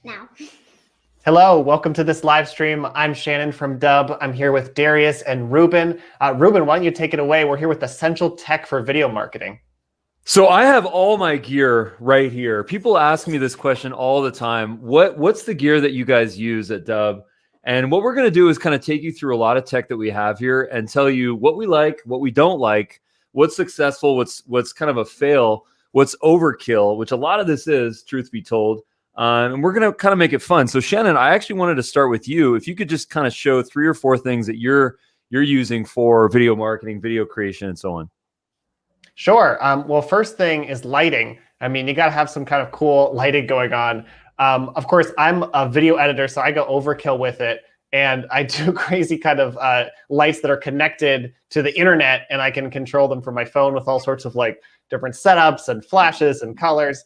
now. Hello, welcome to this live stream. I'm Shannon from Dub. I'm here with Darius and Ruben. Ruben, why don't you take it away? We're here with essential tech for video marketing. So I have all my gear right here. People ask me this question all the time. What's the gear that you guys use at Dub? And what we're going to do is kind of take you through a lot of tech that we have here and tell you what we like, what we don't like, what's successful, what's kind of a fail, what's overkill, which a lot of this is, truth be told. And we're going to kind of make it fun. So Shannon, I actually wanted to start with you. If you could just kind of show 3 or 4 things that you're using for video marketing, video creation, and so on. Sure. Well, first thing is lighting. I mean, you got to have some kind of cool lighting going on. Of course, I'm a video editor, so I go overkill with it. And I do crazy kind of lights that are connected to the internet, and I can control them from my phone with all sorts of like different setups and flashes and colors.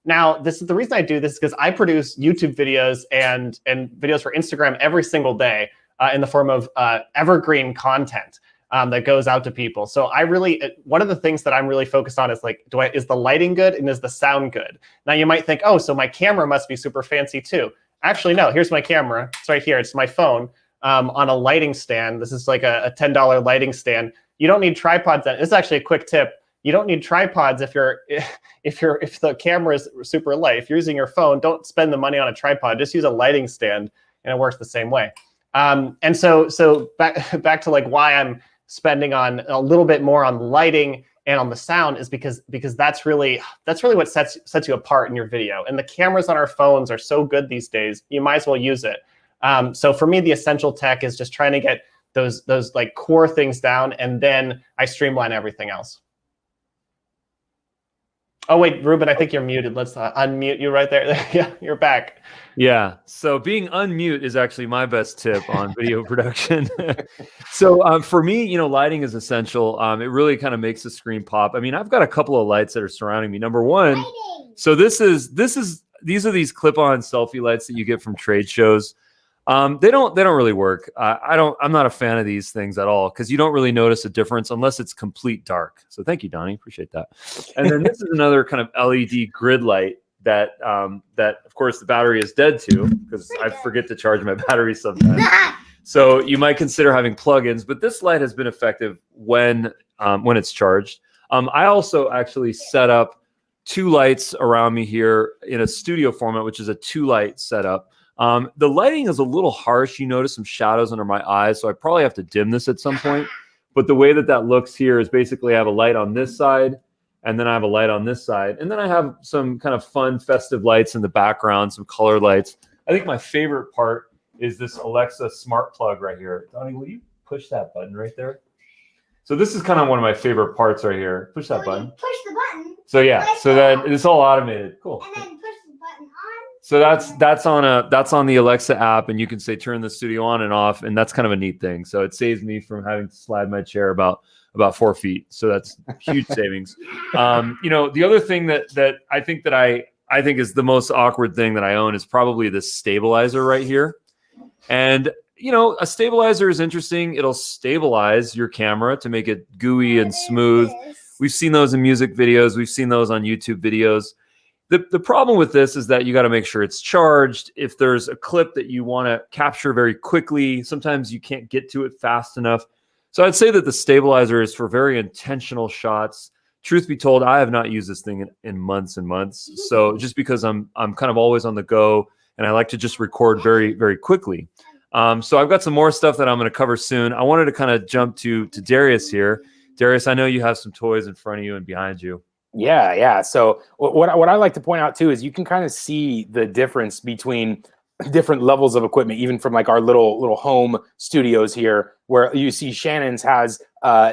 Now, this is the reason I do this because I produce YouTube videos and videos for Instagram every single day in the form of evergreen content. That goes out to people. So I really, one of the things that I'm really focused on is like, is the lighting good and is the sound good? Now you might think, oh, so my camera must be super fancy too. Actually, no, here's my camera. It's right here. It's my phone on a lighting stand. This is like a $10 lighting stand. You don't need tripods. This is actually a quick tip. You don't need tripods if the camera is super light. If you're using your phone, don't spend the money on a tripod. Just use a lighting stand and it works the same way. And so back to like why I'm spending on a little bit more on lighting and on the sound is because that's really what sets you apart in your video. And the cameras on our phones are so good these days, you might as well use it. So for me, the essential tech is just trying to get those like core things down, and then I streamline everything else. Oh wait, Ruben, I think you're muted. Let's unmute you right there. Yeah, you're back. Yeah. So being unmute is actually my best tip on video production. So for me, lighting is essential. It really kind of makes the screen pop. I mean, I've got a couple of lights that are surrounding me. Number one, lighting. So these are these clip-on selfie lights that you get from trade shows. They don't really work. I'm not a fan of these things at all because you don't really notice a difference unless it's complete dark. So thank you, Donnie. Appreciate that. And then this is another kind of LED grid light that of course the battery is dead to because I forget to charge my battery sometimes. So you might consider having plugins, but this light has been effective when it's charged. I also actually set up 2 lights around me here in a studio format, which is a 2-light setup. The lighting is a little harsh. You notice some shadows under my eyes, so I probably have to dim this at some point. But the way that looks here is basically I have a light on this side, and then I have a light on this side. And then I have some kind of fun festive lights in the background, some color lights. I think my favorite part is this Alexa smart plug right here. Donnie, will you push that button right there? So this is kind of one of my favorite parts right here. Push that button. Push the button. So yeah, so that it's all automated. Cool. And then push the button on. So that's on the Alexa app, and you can say turn the studio on and off, and that's kind of a neat thing. So it saves me from having to slide my chair about 4 feet. So that's huge savings. The other thing that I think is the most awkward thing that I own is probably this stabilizer right here. And a stabilizer is interesting. It'll stabilize your camera to make it gooey and smooth. We've seen those in music videos. We've seen those on YouTube videos. The problem with this is that you got to make sure it's charged. If there's a clip that you want to capture very quickly, sometimes you can't get to it fast enough. So I'd say that the stabilizer is for very intentional shots. Truth be told, I have not used this thing in months and months. So just because I'm kind of always on the go and I like to just record very, very quickly. So I've got some more stuff that I'm going to cover soon. I wanted to kind of jump to Darius here. Darius, I know you have some toys in front of you and behind you. Yeah. So what I like to point out too is you can kind of see the difference between different levels of equipment, even from like our little home studios here, where you see Shannon's has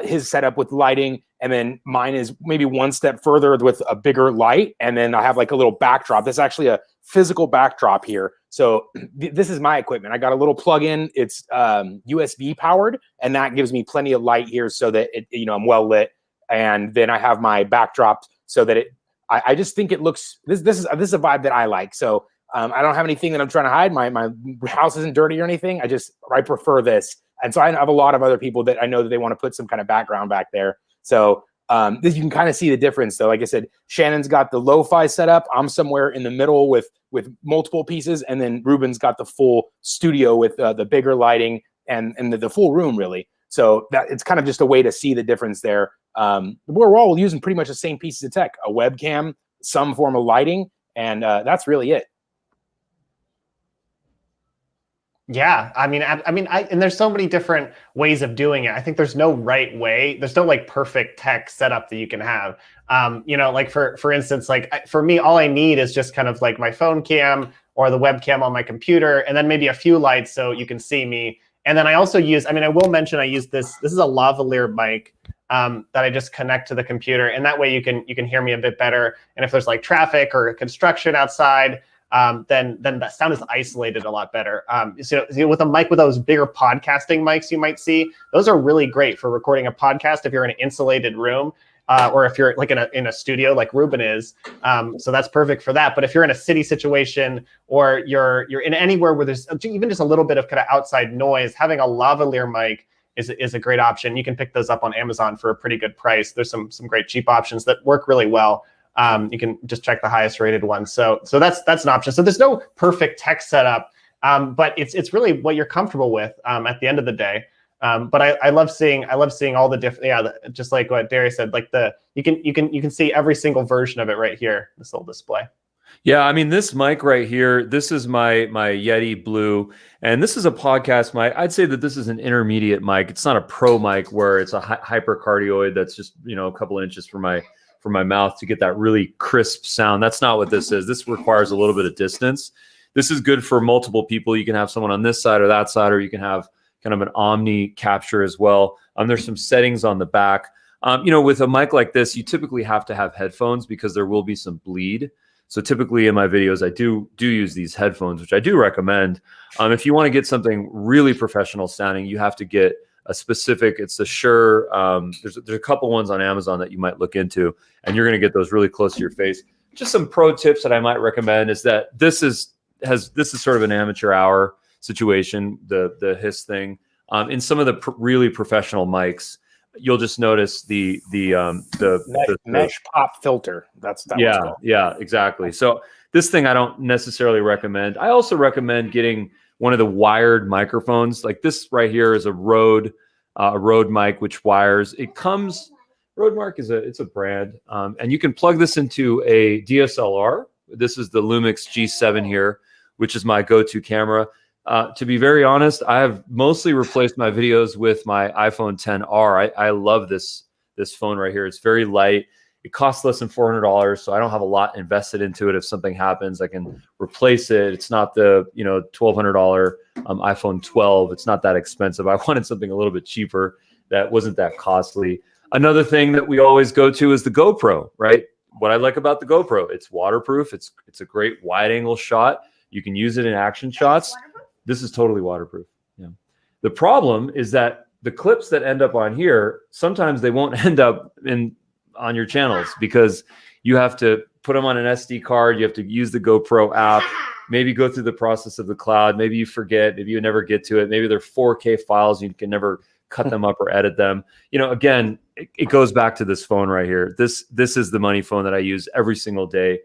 his setup with lighting, and then mine is maybe one step further with a bigger light, and then I have like a little backdrop. That's actually a physical backdrop here. So this is my equipment. I got a little plug-in. It's USB powered, and that gives me plenty of light here so that I'm well lit. And then I have my backdrop so that I just think it looks, this is a vibe that I like. So I don't have anything that I'm trying to hide. My house isn't dirty or anything. I prefer this. And so I have a lot of other people that I know that they want to put some kind of background back there. So You can kind of see the difference, though. Like I said, Shannon's got the lo-fi setup. I'm somewhere in the middle with multiple pieces, and then Ruben's got the full studio with the bigger lighting and the full room, really. So that it's kind of just a way to see the difference there. We're all using pretty much the same pieces of tech: a webcam, some form of lighting, and that's really it. Yeah, I mean, and there's so many different ways of doing it. I think there's no right way. There's no like perfect tech setup that you can have. Like for instance, like for me, all I need is just kind of like my phone cam or the webcam on my computer, and then maybe a few lights so you can see me. And then I also use, I will mention I use this. This is a lavalier mic that I just connect to the computer, and that way you can hear me a bit better. And if there's like traffic or construction outside, then that sound is isolated a lot better. So with a mic with those bigger podcasting mics you might see, those are really great for recording a podcast if you're in an insulated room, or if you're like in a studio like Ruben is. So that's perfect for that. But if you're in a city situation or you're in anywhere where there's even just a little bit of kind of outside noise, having a lavalier mic is a great option. You can pick those up on Amazon for a pretty good price. There's some great cheap options that work really well. You can just check the highest rated one. So that's an option. So there's no perfect tech setup, but it's really what you're comfortable with at the end of the day. But I love seeing all the different, just like what Darius said, like you can see every single version of it right here, this little display. Yeah, I mean, this mic right here, this is my Yeti Blue, and this is a podcast mic. I'd say that this is an intermediate mic. It's not a pro mic where it's a hypercardioid that's just, a couple of inches from my mouth to get that really crisp sound. That's not what this is. This requires a little bit of distance. This is good for multiple people. You can have someone on this side or that side, or you can have kind of an omni capture as well. There's some settings on the back. With a mic like this, you typically have to have headphones because there will be some bleed. So typically in my videos, I do use these headphones, which I do recommend. If you want to get something really professional sounding, you have to get a specific, it's the Shure. There's a couple ones on Amazon that you might look into, and you're going to get those really close to your face. Just some pro tips that I might recommend is that this is sort of an amateur hour situation, the hiss thing. In some of the really professional mics, you'll just notice the mesh pop filter. That's that. Yeah, exactly. So this thing I don't necessarily recommend. I also recommend getting one of the wired microphones. Like this right here is a Rode mic, which wires. It comes, Rodemark it's a brand, and you can plug this into a DSLR. This is the Lumix G7 here, which is my go-to camera. To be very honest, I have mostly replaced my videos with my iPhone XR. I love this phone right here. It's very light. It costs less than $400, so I don't have a lot invested into it. If something happens, I can replace it. It's not the $1,200 iPhone 12. It's not that expensive. I wanted something a little bit cheaper that wasn't that costly. Another thing that we always go to is the GoPro, right? What I like about the GoPro, it's waterproof. It's a great wide angle shot. You can use it in action shots. This is totally waterproof. Yeah. The problem is that the clips that end up on here, sometimes they won't end up on your channels because you have to put them on an SD card. You have to use the GoPro app, maybe go through the process of the cloud. Maybe you forget, maybe you never get to it. Maybe they're 4K files. You can never cut them up or edit them. Again, it goes back to this phone right here. This is the money phone that I use every single day.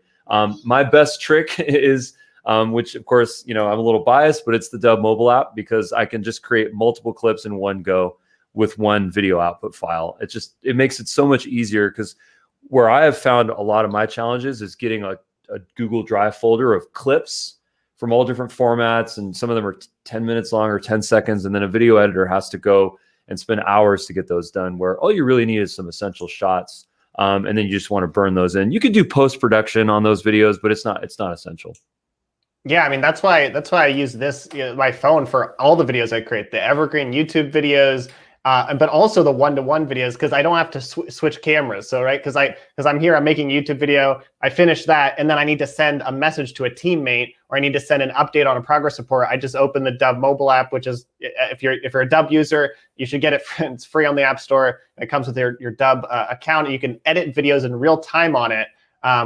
My best trick is, which of course, I'm a little biased, but it's the Dub mobile app because I can just create multiple clips in one go with one video output file. It makes it so much easier because where I have found a lot of my challenges is getting a Google Drive folder of clips from all different formats. And some of them are 10 minutes long or 10 seconds. And then a video editor has to go and spend hours to get those done, where all you really need is some essential shots. And then you just want to burn those in. You could do post-production on those videos, but it's not essential. Yeah, that's why I use this my phone for all the videos I create, the evergreen YouTube videos, but also the one-to-one videos because I don't have to switch cameras. So because I'm here, I'm making a YouTube video, I finish that, and then I need to send a message to a teammate or I need to send an update on a progress report. I just open the Dub mobile app, which is if you're a Dub user, you should get it. It's free on the App Store. It comes with your Dub account. You can edit videos in real time on it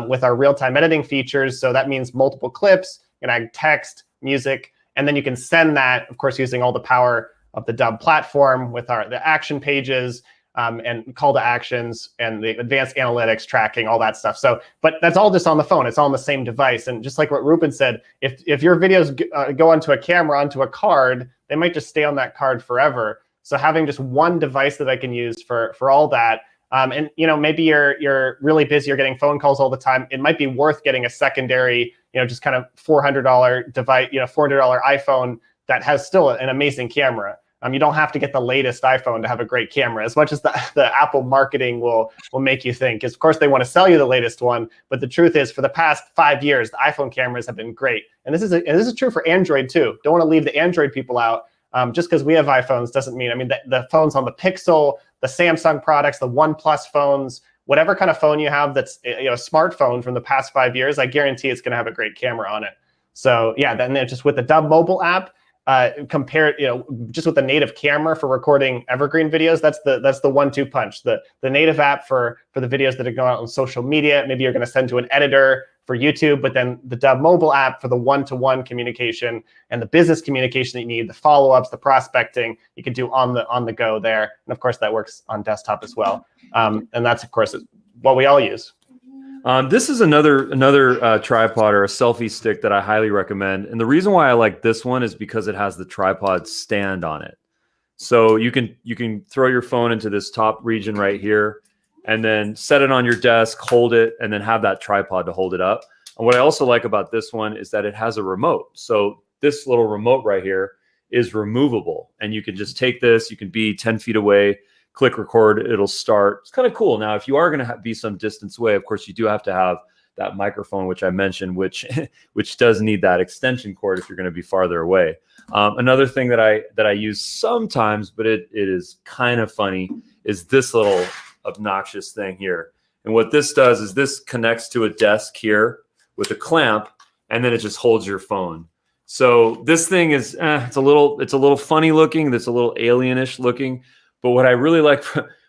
with our real-time editing features. So that means multiple clips. You can add text, music, and then you can send that, of course, using all the power of the Dub platform with the action pages. and call to actions and the advanced analytics tracking, all that stuff. So, but that's all just on the phone. It's all on the same device. And just like what Rupen said, if your videos go onto a camera, onto a card, they might just stay on that card forever. So having just one device that I can use for all that, and maybe you're really busy, you're getting phone calls all the time, it might be worth getting a secondary, just kind of $400 device, $400 iPhone that has still an amazing camera. You don't have to get the latest iPhone to have a great camera, as much as the Apple marketing will make you think. Because of course they want to sell you the latest one, but the truth is, for the past 5 years, the iPhone cameras have been great, and this is true for Android too. Don't want to leave the Android people out. Just because we have iPhones doesn't mean, the phones on the Pixel, the Samsung products, the OnePlus phones, whatever kind of phone you have that's a smartphone from the past 5 years, I guarantee it's going to have a great camera on it. So yeah, then just with the Dub mobile app. Compare just with the native camera for recording evergreen videos, that's the 1-2 punch. The native app for the videos that are going out on social media, maybe you're going to send to an editor for YouTube, but then the Dub mobile app for the one-to-one communication and the business communication that you need, the follow-ups, the prospecting, you can do on the go there. And of course that works on desktop as well. And that's of course what we all use. This is another tripod or a selfie stick that I highly recommend. And the reason why I like this one is because it has the tripod stand on it. So you can throw your phone into this top region right here and then set it on your desk, hold it, and then have that tripod to hold it up. And what I also like about this one is that it has a remote. So this little remote right here is removable. And you can just take this, you can be 10 feet away, click record, it'll start. It's kind of cool. Now, if you are going to be some distance away, of course, you do have to have that microphone, which I mentioned, which does need that extension cord if you're going to be farther away. Another thing that I use sometimes, but it is kind of funny, is this little obnoxious thing here. And what this does is this connects to a desk here with a clamp, and then it just holds your phone. So this thing is it's a little funny looking. It's a little alienish looking. But what I really like,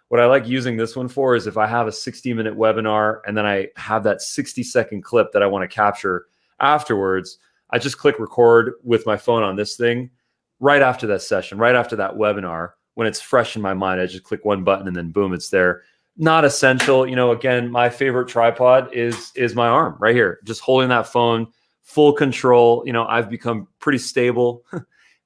what I like using this one for is if I have a 60-minute webinar and then I have that 60-second clip that I want to capture afterwards, I just click record with my phone on this thing right after that session, right after that webinar. When it's fresh in my mind, I just click one button and then boom, it's there. Not essential. Again, my favorite tripod is my arm right here, just holding that phone, full control. I've become pretty stable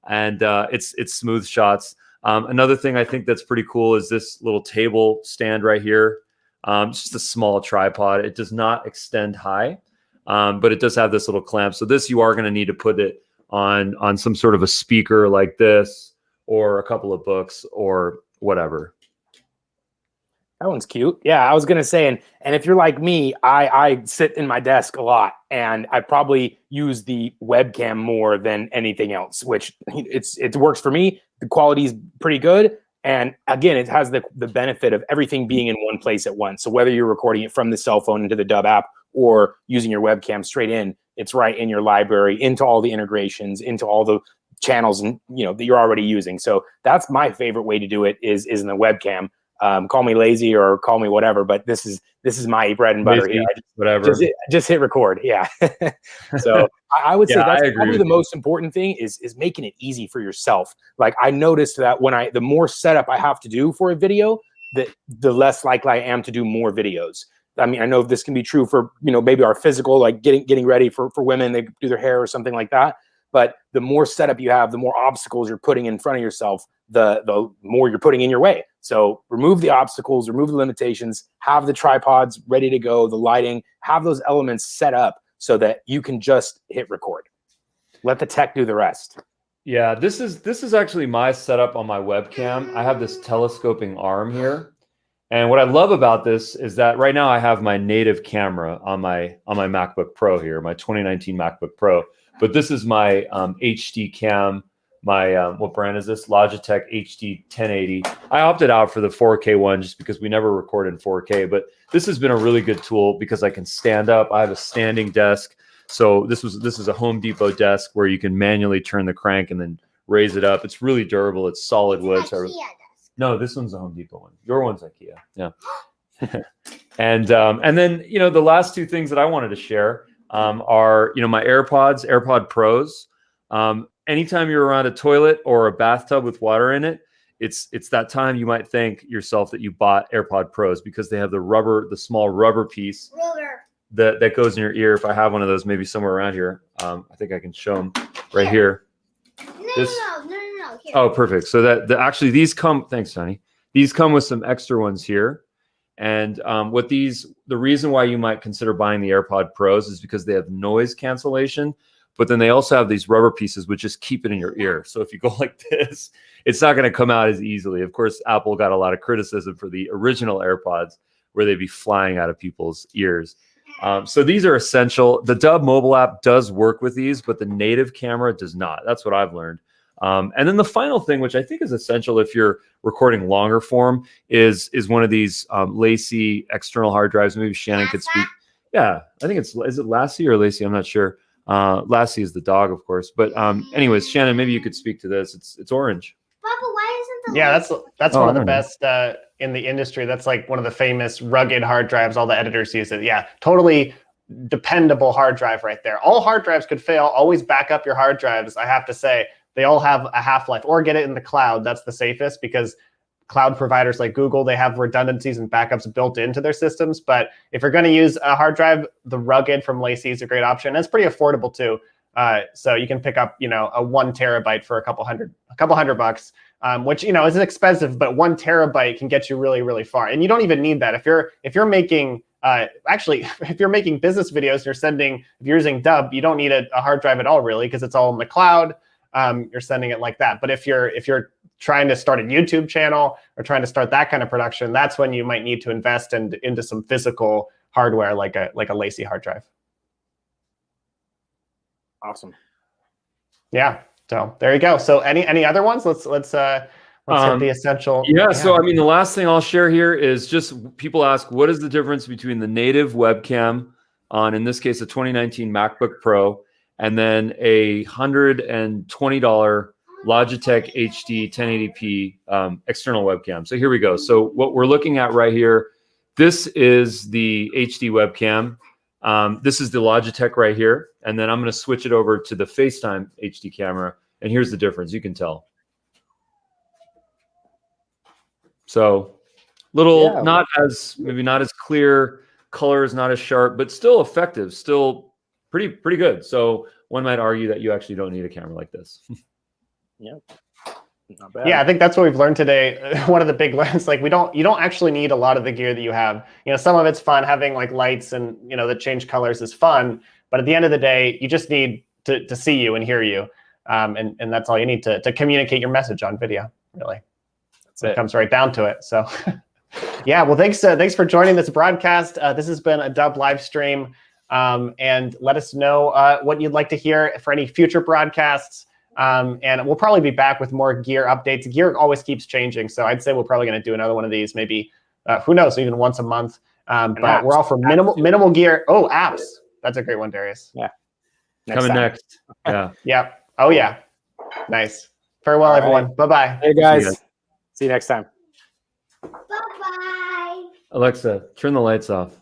and it's smooth shots. Another thing I think that's pretty cool is this little table stand right here. It's just a small tripod. It does not extend high, but it does have this little clamp. So this, you are going to need to put it on some sort of a speaker like this, or a couple of books or whatever. That one's cute. Yeah, I was gonna say, and if you're like me, I sit in my desk a lot, and I probably use the webcam more than anything else, which it works for me. The quality is pretty good, and again, it has the benefit of everything being in one place at once. So whether you're recording it from the cell phone into the Dub app or using your webcam straight in, it's right in your library, into all the integrations, into all the channels, and that you're already using. So that's my favorite way to do it is in the webcam. Call me lazy or call me whatever, but this is my bread and butter here. Whatever. Just hit record. Yeah. So I would say that's probably the most important thing is making it easy for yourself. Like I noticed that the more setup I have to do for a video, the less likely I am to do more videos. I mean, I know this can be true for, maybe our physical, like getting ready for women, they do their hair or something like that. But the more setup you have, the more obstacles you're putting in front of yourself, the more you're putting in your way. So remove the obstacles, remove the limitations, have the tripods ready to go, the lighting, have those elements set up so that you can just hit record. Let the tech do the rest. Yeah, this is actually my setup on my webcam. I have this telescoping arm here. And what I love about this is that right now I have my native camera on my MacBook Pro here, my 2019 MacBook Pro. But this is my HD cam, my, what brand is this? Logitech HD 1080. I opted out for the 4K one just because we never record in 4K, but this has been a really good tool because I can stand up. I have a standing desk. So this is a Home Depot desk where you can manually turn the crank and then raise it up. It's really durable. It's solid wood. So, no, this one's a Home Depot one. Your one's IKEA. Yeah. And then, the last two things that I wanted to share are, my AirPod Pros. Anytime you're around a toilet or a bathtub with water in it, it's that time you might thank yourself that you bought AirPod Pros, because they have the small rubber piece Ruler. that goes in your ear. If I have one of those, maybe somewhere around here, I think I can show them right here. No. Here. Oh, perfect. So actually these come. Thanks, Sonny. These come with some extra ones here. And the reason why you might consider buying the AirPod Pros is because they have noise cancellation, but then they also have these rubber pieces which just keep it in your ear. So if you go like this, it's not going to come out as easily. Of course, Apple got a lot of criticism for the original AirPods, where they'd be flying out of people's ears. So these are essential. The Dub mobile app does work with these, but the native camera does not. That's what I've learned. And then the final thing, which I think is essential if you're recording longer form, is one of these Lacy external hard drives. Maybe Shannon could speak. Yeah, I think is it Lassie or Lacy? I'm not sure. Lassie is the dog, of course. But anyways, Shannon, maybe you could speak to this. It's orange. Papa, why isn't the Yeah, that's one of the I don't best in the industry. That's like one of the famous rugged hard drives. All the editors use it. Yeah, totally dependable hard drive right there. All hard drives could fail. Always back up your hard drives. I have to say, they all have a half-life, or get it in the cloud. That's the safest, because cloud providers like Google, they have redundancies and backups built into their systems. But if you're going to use a hard drive, the rugged from Lacy is a great option. And it's pretty affordable too. So you can pick up, a 1 terabyte for a couple hundred bucks, which is expensive, but 1 terabyte can get you really, really far. And you don't even need that if you're making if you're making business videos, if you're using Dub, you don't need a hard drive at all, really, because it's all in the cloud. You're sending it like that. But if you're trying to start a YouTube channel or trying to start that kind of production, that's when you might need to invest into some physical hardware like a Lacy hard drive. Awesome. Yeah. So there you go. So any other ones? Let's hit the essential. Yeah. So I mean, the last thing I'll share here is just people ask, what is the difference between the native webcam on, in this case, a 2019 MacBook Pro, and then a $120 Logitech HD 1080p external webcam. So here we go. So what we're looking at right here, this is the HD webcam. This is the Logitech right here. And then I'm going to switch it over to the FaceTime HD camera. And here's the difference. You can tell. So maybe not as clear, color is not as sharp, but still effective, still pretty good. So one might argue that you actually don't need a camera like this. Yeah. Not bad. Yeah, I think that's what we've learned today. One of the big learns, you don't actually need a lot of the gear that you have. Some of it's fun, having like lights and that change colors is fun. But at the end of the day, you just need to see you and hear you, and that's all you need to communicate your message on video. Really, it comes right down to it. So, yeah. Well, thanks for joining this broadcast. This has been a Dub live stream, and let us know what you'd like to hear for any future broadcasts. And we'll probably be back with more gear updates. Gear always keeps changing, so I'd say we're probably going to do another one of these, maybe who knows, even once a month. But we're all for minimal gear. Oh, apps. That's a great one, Darius. Yeah. Coming next. Yeah. Yeah. Oh yeah. Nice. Farewell, everyone. Bye-bye. Hey guys. See you next time. Bye-bye. Alexa, turn the lights off.